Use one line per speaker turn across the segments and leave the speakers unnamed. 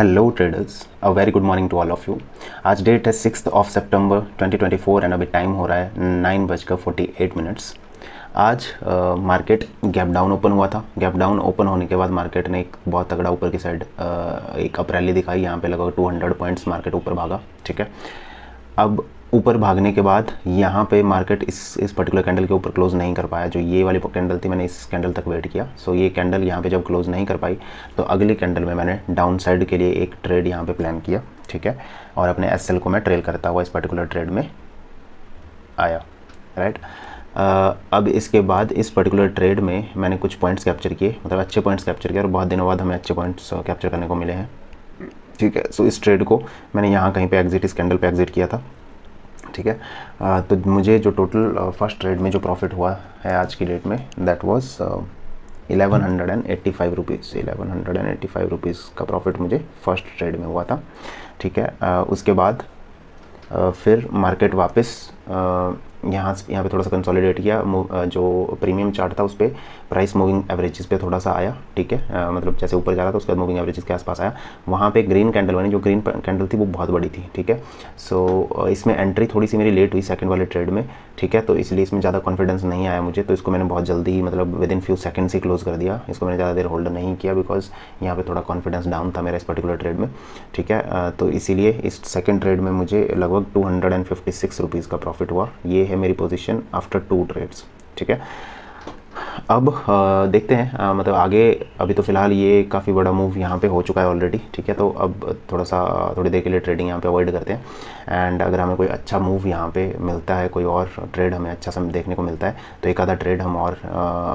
Hello traders, a very good morning to all of you. आज date है 6 सितंबर 2024 and अभी time हो रहा है 9:48। आज मार्केट गैप डाउन ओपन हुआ था। गैप डाउन ओपन होने के बाद मार्केट ने एक बहुत तगड़ा ऊपर की साइड एक अप रैली दिखाई। यहाँ पे लगभग 200 पॉइंट्स मार्केट ऊपर भागा। ठीक है, अब ऊपर भागने के बाद यहाँ पे मार्केट इस पर्टिकुलर कैंडल के ऊपर क्लोज नहीं कर पाया। जो ये वाली कैंडल थी, मैंने इस कैंडल तक वेट किया। सो ये कैंडल यहाँ पे जब क्लोज नहीं कर पाई तो अगली कैंडल में मैंने डाउन साइड के लिए एक ट्रेड यहाँ पे प्लान किया। ठीक है, और अपने एसएल को मैं ट्रेल करता हुआ इस पर्टिकुलर ट्रेड में आया। राइट, अब इसके बाद इस पर्टिकुलर ट्रेड में मैंने कुछ पॉइंट्स कैप्चर किए, मतलब अच्छे पॉइंट्स कैप्चर किए और बहुत दिनों बाद हमें अच्छे पॉइंट्स कैप्चर करने को मिले हैं। ठीक है, सो इस ट्रेड को मैंने यहाँ कहीं पे एग्जिट, इस कैंडल पे एग्जिट किया था। ठीक है, तो मुझे जो टोटल फर्स्ट ट्रेड में जो प्रॉफिट हुआ है आज की डेट में, दैट वाज 1185 रुपीज़। 1185 रुपीज़ का प्रॉफिट मुझे फर्स्ट ट्रेड में हुआ था। ठीक है, उसके बाद फिर मार्केट वापस यहाँ पे थोड़ा सा कंसोलिडेट किया। जो प्रीमियम चार्ट था उस पर प्राइस मूविंग एवरेजेस पे थोड़ा सा आया। ठीक है, मतलब जैसे ऊपर जा रहा था उसके बाद मूविंग एवरेजेस के आसपास आया। वहाँ पे ग्रीन कैंडल बनी, जो ग्रीन कैंडल थी वो बहुत बड़ी थी। ठीक है, सो इसमें एंट्री थोड़ी सी मेरी लेट हुई सेकंड वाले ट्रेड में। ठीक है, तो इसलिए इसमें ज़्यादा कॉन्फिडेंस नहीं आया मुझे, तो इसको मैंने बहुत जल्दी, मतलब with in few seconds he close कर दिया। इसको मैंने ज़्यादा देर होल्ड नहीं किया बिकॉज यहाँ पे थोड़ा कॉन्फिडेंस डाउन था मेरा इस पर्टिकुलर ट्रेड में। ठीक है, तो इसीलिए इस सेकंड ट्रेड में मुझे लगभग 256 रुपीज़ का प्रॉफिट हुआ। ये है मेरी पोजीशन आफ्टर 2 ट्रेड्स। ठीक है, अब देखते हैं मतलब आगे। अभी तो फ़िलहाल ये काफ़ी बड़ा मूव यहाँ पे हो चुका है ऑलरेडी। ठीक है, तो अब थोड़ी देर के लिए ट्रेडिंग यहाँ पे अवॉइड करते हैं। एंड अगर हमें कोई अच्छा मूव यहाँ पे मिलता है, कोई और ट्रेड हमें अच्छा सा देखने को मिलता है, तो एक आधा ट्रेड हम और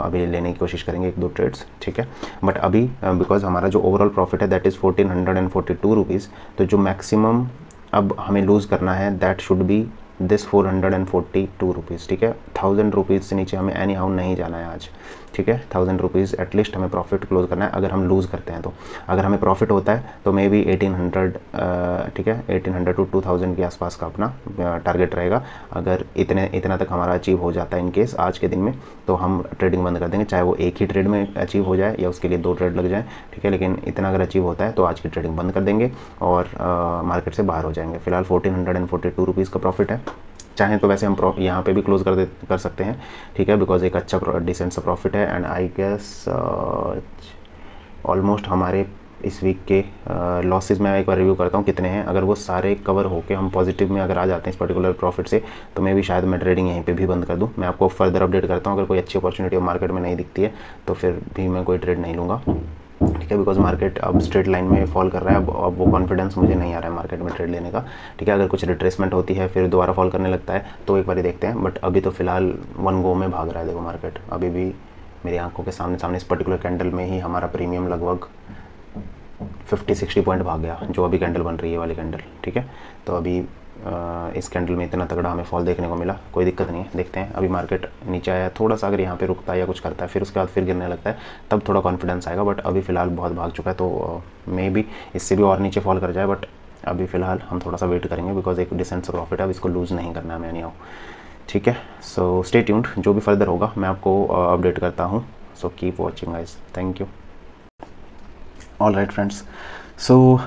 अभी लेने की कोशिश करेंगे, 1-2 ट्रेड्स। ठीक है, बट अभी बिकॉज हमारा जो ओवरऑल प्रॉफिट है दैट इज़ 1442 रुपीज़, तो जो मैक्सिमम अब हमें लूज़ करना है that should be this 442 rupees. ठीक है, 1000 रुपीज़ से नीचे हमें एनी हाउ नहीं जाना है आज। ठीक है, 1000 रुपीज़ एटलीस्ट हमें प्रॉफिट क्लोज करना है अगर हम लूज़ करते हैं तो। अगर हमें प्रॉफिट होता है तो मे बी 1800, ठीक है, 1800 टू 2000 के आसपास का अपना टारगेट रहेगा। अगर इतना तक हमारा अचीव हो जाता है इन केस आज के दिन में, तो हम ट्रेडिंग बंद कर देंगे, चाहे वो एक ही ट्रेड में अचीव हो जाए या उसके लिए 2 ट्रेड लग जाए। ठीक है, लेकिन इतना अगर अचीव होता है तो आज की ट्रेडिंग बंद कर देंगे और मार्केट से बाहर हो जाएंगे। फिलहाल 1442 रुपीज़ का प्रॉफिट है। चाहें तो वैसे हम यहाँ पे भी क्लोज कर सकते हैं। ठीक है, बिकॉज एक अच्छा डिसेंट सा प्रॉफिट है। एंड आई गेस ऑलमोस्ट हमारे इस वीक के लॉसेस में एक बार रिव्यू करता हूँ कितने हैं। अगर वो सारे कवर होके हम पॉजिटिव में अगर आ जाते हैं इस पर्टिकुलर प्रॉफिट से, तो मैं भी शायद मैं ट्रेडिंग यहीं पे भी बंद कर दूँ। मैं आपको फर्दर अपडेट करता हूँ। अगर कोई अच्छी अपॉर्चुनिटी मार्केट में नहीं दिखती है तो फिर भी मैं कोई ट्रेड नहीं लूँगा। ठीक है, बिकॉज मार्केट अब स्ट्रेट लाइन में फॉल कर रहा है। अब वो कॉन्फिडेंस मुझे नहीं आ रहा है मार्केट में ट्रेड लेने का। ठीक है, अगर कुछ रिट्रेसमेंट होती है फिर दोबारा फॉल करने लगता है तो एक बार ही देखते हैं। बट अभी तो फिलहाल वन गो में भाग रहा है। देखो मार्केट अभी भी मेरी आंखों के सामने इस पर्टिकुलर कैंडल में ही हमारा प्रीमियम लगभग 50-60 पॉइंट भाग गया, जो अभी कैंडल बन रही है वाली कैंडल। ठीक है, तो अभी इस कैंडल में इतना तगड़ा हमें फॉल देखने को मिला। कोई दिक्कत नहीं है, देखते हैं। अभी मार्केट नीचे आया थोड़ा सा, अगर यहाँ पे रुकता है या कुछ करता है फिर उसके बाद फिर गिरने लगता है, तब थोड़ा कॉन्फिडेंस आएगा। बट अभी फ़िलहाल बहुत भाग चुका है, तो मे बी इससे भी और नीचे फॉल कर जाए। बट अभी फ़िलहाल हम थोड़ा सा वेट करेंगे बिकॉज एक डिसेंट सा प्रॉफिट है, अब इसको लूज़ नहीं करना है हमें, नहीं आओ। ठीक है, सो स्टे ट्यून्ड, जो भी फर्दर होगा मैं आपको अपडेट करता हूँ। So keep watching guys, thank you. All right friends, so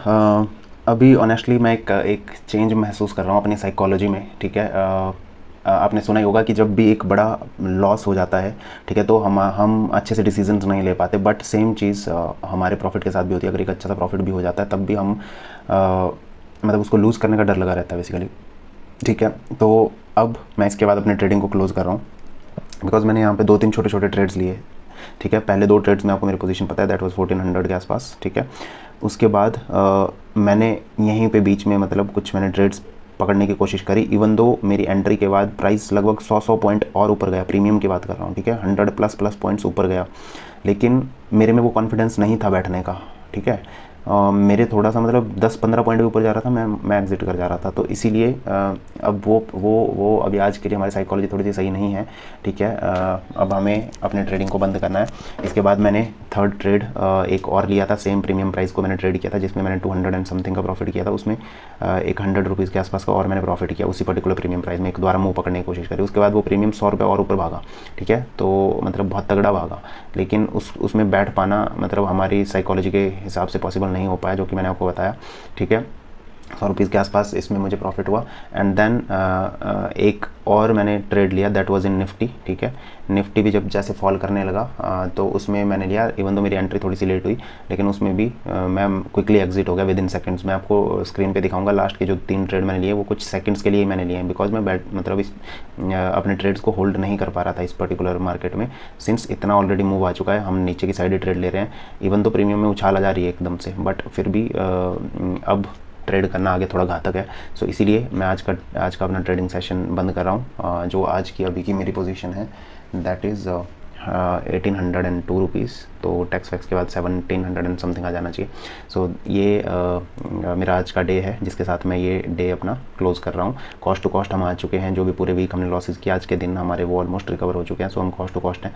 अभी ऑनेस्टली मैं एक चेंज महसूस कर रहा हूँ अपनी साइकोलॉजी में। ठीक है, आपने सुना ही होगा कि जब भी एक बड़ा लॉस हो जाता है, ठीक है, तो हम अच्छे से डिसीजंस नहीं ले पाते। बट सेम चीज़ हमारे प्रॉफिट के साथ भी होती है। अगर एक अच्छा सा प्रॉफिट भी हो जाता है तब भी हम मतलब उसको लूज़ करने का डर लगा रहता है बेसिकली। ठीक है, तो अब मैं इसके बाद अपने ट्रेडिंग को क्लोज़ कर रहा हूँ बिकॉज मैंने यहाँ पे 2-3 छोटे ट्रेड्स लिए। ठीक है, पहले 2 ट्रेड्स में आपको मेरी पोजीशन पता है, दैट वाज 1400 के आसपास। ठीक है, उसके बाद मैंने यहीं पे बीच में मतलब कुछ मैंने ट्रेड्स पकड़ने की कोशिश करी। इवन दो मेरी एंट्री के बाद प्राइस लगभग 100 पॉइंट और ऊपर गया, प्रीमियम की बात कर रहा हूँ। ठीक है, 100+ पॉइंट्स ऊपर गया, लेकिन मेरे में वो कॉन्फिडेंस नहीं था बैठने का। ठीक है, मेरे थोड़ा सा मतलब 10-15 पॉइंट भी ऊपर जा रहा था, मैं एग्जिट कर जा रहा था। तो इसीलिए अब वो अभी आज के लिए हमारी साइकोलॉजी थोड़ी सी सही नहीं है। ठीक है, अब हमें अपने ट्रेडिंग को बंद करना है। इसके बाद मैंने थर्ड ट्रेड एक और लिया था, सेम प्रीमियम प्राइस को मैंने ट्रेड किया था, जिसमें मैंने 200 एंड समथिंग का प्रॉफिट किया था। उसमें एक 100 रुपीज़ के आसपास का और मैंने प्रॉफिट किया उसी पर्टिकुलर प्रीमियम प्राइस में। एक दोबारा मुँह पकड़ने की कोशिश करी, उसके बाद वो प्रीमियम 100 रुपये और ऊपर भागा। ठीक है, तो मतलब बहुत तगड़ा भागा, लेकिन उसमें बैठ पाना मतलब हमारी साइकोलॉजी के हिसाब से पॉसिबल नहीं नहीं हो पाया, जो कि मैंने आपको बताया, ठीक है। 100 रुपीज़ के आसपास इसमें मुझे प्रॉफिट हुआ। एंड देन एक और मैंने ट्रेड लिया, दैट वाज इन निफ्टी, ठीक है। निफ्टी भी जब जैसे फॉल करने लगा तो उसमें मैंने लिया, इवन तो मेरी एंट्री थोड़ी सी लेट हुई, लेकिन उसमें भी मैं क्विकली एग्जिट हो गया विद इन सेकंड्स। मैं आपको स्क्रीन पे दिखाऊंगा लास्ट के जो 3 ट्रेड मैंने लिए वो कुछ सेकंड्स के लिए ही मैंने लिए हैं, बिकॉज मैं मतलब इस अपने ट्रेड्स को होल्ड नहीं कर पा रहा था इस पर्टिकुलर मार्केट में, सिंस इतना ऑलरेडी मूव आ चुका है। हम नीचे की साइड ही ट्रेड ले रहे हैं, इवन तो प्रीमियम में उछाल आ जा रही है एकदम से, बट फिर भी अब ट्रेड करना आगे थोड़ा घातक है। सो इसीलिए मैं आज का अपना ट्रेडिंग सेशन बंद कर रहा हूँ। जो आज की अभी की मेरी पोजीशन है दैट इज़ 1802 रुपीज़, तो टैक्स वैक्स के बाद 1700 एंड समथिंग आ जाना चाहिए। सो ये मेरा आज का डे है जिसके साथ मैं ये डे अपना क्लोज़ कर रहा हूँ। कॉस्ट टू कॉस्ट हम आ चुके हैं, जो भी पूरे वीक हमने लॉसेस किया आज के दिन हमारे वो ऑलमोस्ट रिकवर हो चुके हैं। सो हम कॉस्ट टू कॉस्ट हैं।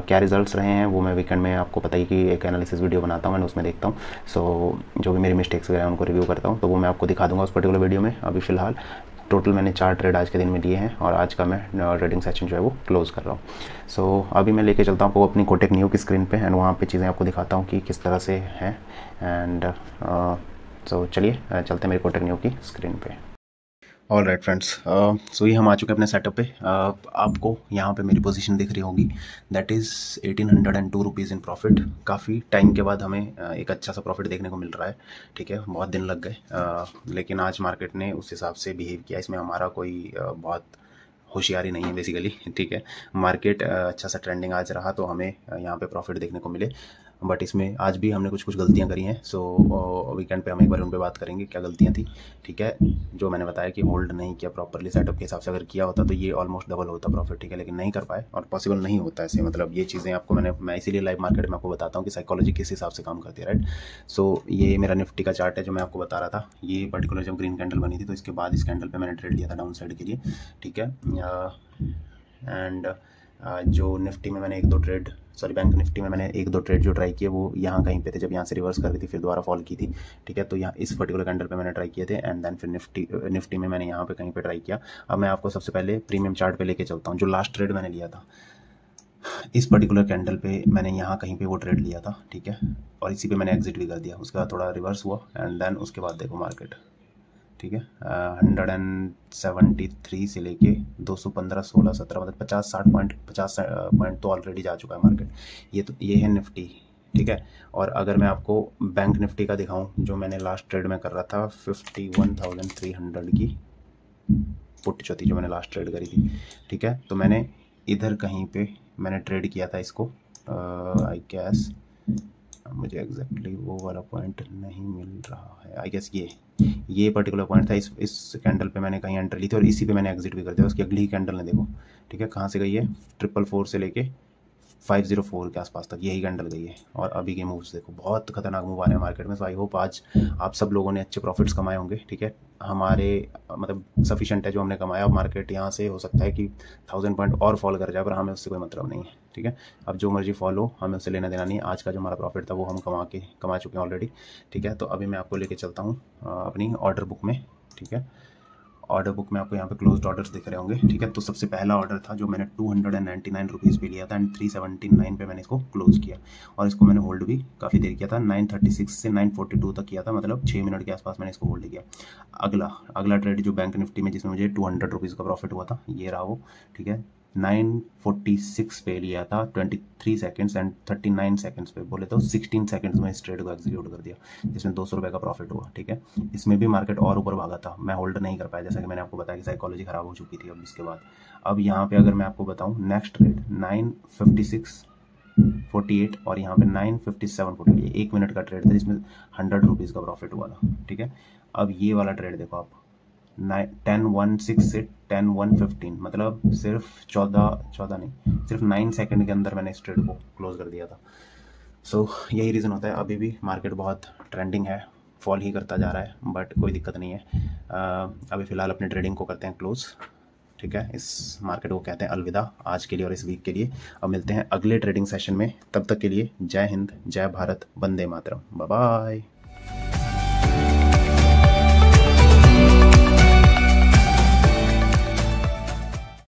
क्या रिजल्ट्स रहे हैं वो मैं वीकेंड में आपको पता ही कि एक एनालिसिस वीडियो बनाता हूँ, मैं उसमें देखता हूँ। सो जो भी मेरी मिस्टेक्स वगैरह उनको रिव्यू करता हूँ, तो वो मैं आपको दिखा दूँगा उस पर्टिकुलर वीडियो में। अभी फ़िलहाल टोटल मैंने 4 ट्रेड आज के दिन में लिए हैं और आज का मैं ट्रेडिंग सेशन जो है वो क्लोज़ कर रहा हूँ। सो अभी मैं लेके चलता हूँ आपको अपनी कोटक न्यू की स्क्रीन पे, एंड वहाँ पे चीज़ें आपको दिखाता हूँ कि किस तरह से हैं। एंड सो चलिए चलते हैं मेरी कोटक न्यू की स्क्रीन पे। ऑल राइट फ्रेंड्स, सो ये हम आ चुके हैं अपने सेटअप पे। आपको यहाँ पे मेरी पोजीशन दिख रही होगी, that is 1802 rupees in profit. काफ़ी टाइम के बाद हमें एक अच्छा सा प्रॉफिट देखने को मिल रहा है, ठीक है। बहुत दिन लग गए, लेकिन आज मार्केट ने उस हिसाब से बिहेव किया। इसमें हमारा कोई बहुत होशियारी नहीं है बेसिकली, ठीक है। मार्केट अच्छा सा ट्रेंडिंग आज रहा तो हमें यहाँ पे प्रॉफिट देखने को मिले, बट इसमें आज भी हमने कुछ गलतियाँ करी हैं। सो वीकेंड पे हम एक बार उन पर बात करेंगे क्या गलतियाँ थी, ठीक है। जो मैंने बताया कि होल्ड नहीं किया प्रॉपरली सेटअप के हिसाब से, अगर किया होता तो ये ऑलमोस्ट डबल होता प्रॉफिट, ठीक है, लेकिन नहीं कर पाए और पॉसिबल नहीं होता ऐसे। मतलब ये चीज़ें आपको मैं इसीलिए लाइव मार्केट में आपको बताता हूँ कि साइकोलॉजी किस हिसाब से काम करती है, राइट। सो ये मेरा निफ्टी का चार्ट है जो मैं आपको बता रहा था। ये पर्टिकुलर जब ग्रीन कैंडल बनी थी तो इसके बाद इस कैंडल पर मैंने ट्रेड लिया था डाउन साइड के लिए, ठीक है। एंड जो निफ्टी में मैंने बैंक निफ्टी में मैंने 1-2 ट्रेड जो ट्राई किए वो यहाँ कहीं पे थे, जब यहाँ से रिवर्स कर रही थी फिर दोबारा फॉल की थी, ठीक है। तो यहाँ इस पर्टिकुलर कैंडल पे मैंने ट्राई किए थे, एंड देन फिर निफ्टी में मैंने यहाँ पे कहीं पे ट्राई किया। अब मैं आपको सबसे पहले प्रीमियम चार्ट पे लेके चलता हूँ। जो लास्ट ट्रेड मैंने लिया था इस पर्टिकुलर कैंडल पे, मैंने यहाँ कहीं पे वो ट्रेड लिया था, ठीक है, और इसी पे मैंने एग्जिट भी कर दिया। उसके बाद थोड़ा रिवर्स हुआ एंड देन उसके बाद देखो मार्केट, ठीक है, 173 से लेके 215, 16, 17 मतलब 50 पॉइंट तो ऑलरेडी जा चुका है मार्केट। ये है निफ्टी, ठीक है। और अगर मैं आपको बैंक निफ्टी का दिखाऊं, जो मैंने लास्ट ट्रेड में कर रहा था 51,300 की पुट जो थी, जो मैंने लास्ट ट्रेड करी थी, ठीक है। तो मैंने इधर कहीं पे मैंने ट्रेड किया था इसको, आई गेस मुझे एग्जैक्टली वो वाला पॉइंट नहीं मिल रहा है, आई गेस ये पर्टिकुलर पॉइंट था। इस कैंडल पे मैंने कहीं एंट्री ली थी और इसी पे मैंने एग्जिट भी कर दिया। उसकी अगली कैंडल ने देखो, ठीक है, कहाँ से गई है, 444 से लेके 504 के आसपास तक यही कैंडल गई है। और अभी के मूव्स देखो, बहुत खतरनाक मूव आ रहे हैं मार्केट में। सो आई होप आज आप सब लोगों ने अच्छे प्रॉफिट्स कमाए होंगे, ठीक है। हमारे मतलब सफिशिएंट है जो हमने कमाया। अब मार्केट यहाँ से हो सकता है कि 1000 पॉइंट और फॉल कर जाए, पर हमें उससे कोई मतलब नहीं है, ठीक है। अब जो मर्जी फॉल हो, हमें उससे लेना देना नहीं है। आज का जो हमारा प्रॉफिट था वो हम कमा चुके हैं ऑलरेडी, ठीक है। तो अभी मैं आपको लेके चलता हूँ अपनी ऑर्डर बुक में, ठीक है। ऑर्डर बुक में आपको यहाँ पे क्लोज्ड ऑर्डर्स दिख रहे होंगे, ठीक है। तो सबसे पहला ऑर्डर था जो मैंने 299 रुपीज़ पे लिया था एंड 379 पे मैंने इसको क्लोज किया, और इसको मैंने होल्ड भी काफ़ी देर किया था। 936 से 942 तक किया था, मतलब 6 मिनट के आसपास मैंने इसको होल्ड किया। अगला ट्रेड जो बैंक निफ्टी में, जिसमें मुझे 200 रुपीज़ का प्रॉफिट हुआ था, ये रहा वो, ठीक है। 946 पे लिया था 23 सेकंड्स एंड 39 सेकंड्स पे, बोले तो 16 सेकंड्स में इस ट्रेड को एग्जीक्यूट कर दिया, जिसमें 200 रुपये का प्रॉफिट हुआ, ठीक है। इसमें भी मार्केट और ऊपर भागा था, मैं होल्ड नहीं कर पाया, जैसा कि मैंने आपको बताया कि साइकोलॉजी खराब हो चुकी थी। अब इसके बाद अब यहाँ पे अगर मैं आपको बताऊँ, नेक्स्ट ट्रेड 956.48 और यहाँ पे 957.48, 1 मिनट का ट्रेड था जिसमें 100 रुपीज़ का प्रॉफिट हुआ था, ठीक है। अब ये वाला ट्रेड देखो आप, 10:16 से 10:15, मतलब सिर्फ 14 नहीं, सिर्फ 9 सेकंड के अंदर मैंने इस ट्रेड को क्लोज कर दिया था। सो यही रीज़न होता है। अभी भी मार्केट बहुत ट्रेंडिंग है, फॉल ही करता जा रहा है, बट कोई दिक्कत नहीं है। अभी फ़िलहाल अपनी ट्रेडिंग को करते हैं क्लोज, ठीक है। इस मार्केट को कहते हैं अलविदा आज के लिए और इस वीक के लिए। अब मिलते हैं अगले ट्रेडिंग सेशन में, तब तक के लिए जय हिंद, जय भारत, वंदे मातरम, बाय बाय।